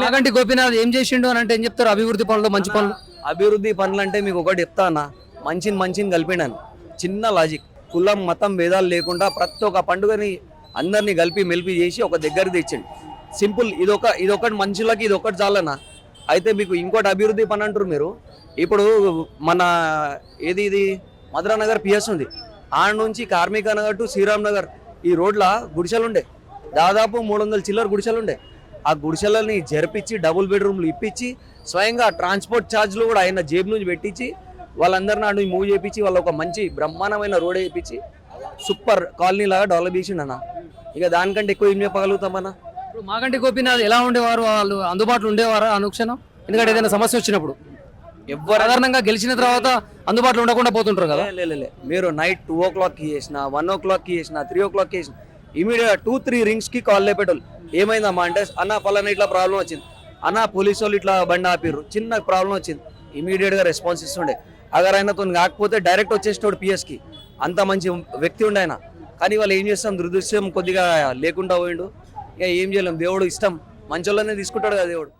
మాగంటి గోపీనాథ్ ఏం చేసిండు అని అంటే ఏం చెప్తారు? అభివృద్ధి పనులు, మంచి పనులు. అభివృద్ధి పనులు అంటే మీకు ఒకటి చెప్తా అన్న, మంచిని కలిపిండాను. చిన్న లాజిక్, కులం మతం భేదాలు లేకుండా ప్రతి ఒక్క పండుగని అందరినీ కలిపి మెలిపి చేసి ఒక దగ్గర తెచ్చిండు. సింపుల్. ఇదొకటి మనుషులకి ఇది ఒకటి చాలన్నా. అయితే మీకు ఇంకోటి అభివృద్ధి పని అంటారు మీరు. ఇప్పుడు మన ఇది మధురానగర్ పిఎస్ ఉంది, ఆడ నుంచి కార్మిక నగర్ టు శ్రీరామ్ నగర్ ఈ రోడ్ల గుడిసెలు ఉండే, దాదాపు 300 చిల్లర గుడిసెలు ఉండే. ఆ గుడిసెలని జరిపించి డబుల్ బెడ్రూమ్లు ఇప్పించి స్వయంగా ట్రాన్స్పోర్ట్ ఛార్జ్లు కూడా ఆయన జేబు నుంచి పెట్టించి వాళ్ళందరినీ ఆడు మూవ్ చేయించి వాళ్ళ ఒక మంచి బ్రహ్మాండమైన రోడ్ వేయించి సూపర్ కాలనీ లాగా డెవలప్ చేసిండన్న. ఇక దానికంటే ఎక్కువ ఏం చెప్పగలుగుతామన్నా? ఇప్పుడు మాగంటి గోపీనాథ్ ఎలా ఉండేవారు? వాళ్ళు అందుబాటులో ఉండేవారా అనుక్షణం? ఎందుకంటే ఏదైనా సమస్య వచ్చినప్పుడు ఎవరు సాధారణంగా గెలిచిన తర్వాత అందుబాటులో ఉండకుండా పోతుంటారు కదా. లే మీరు నైట్ 2 o'clockకి చేసిన, 1 o'clockకి చేసిన, 3 o'clockకి చేసిన ఇమీడియట్ 2-3 రింగ్స్కి కాల్ లేపెట్టోళ్ళు. ఏమైందమ్మా అంటే, అన్న పలానా ఇట్లా ప్రాబ్లం వచ్చింది, అన్న పోలీసు వాళ్ళు ఇట్లా బండి ఆపిర్రు, చిన్న ప్రాబ్లం వచ్చింది, ఇమీడియట్గా రెస్పాన్స్ ఇస్తుండే. అగర్ ఆయనతో కాకపోతే డైరెక్ట్ వచ్చేసినోడు పిఎస్కి. అంత మంచి వ్యక్తి ఉండే ఆయన. కానీ వాళ్ళు ఏం చేస్తాం, దురదృశ్యం కొద్దిగా లేకుండా పోయిండు. ఇక ఏం చేయలేం, దేవుడు ఇష్టం, మంచోళ్ళనే తీసుకుంటాడు కదా దేవుడు.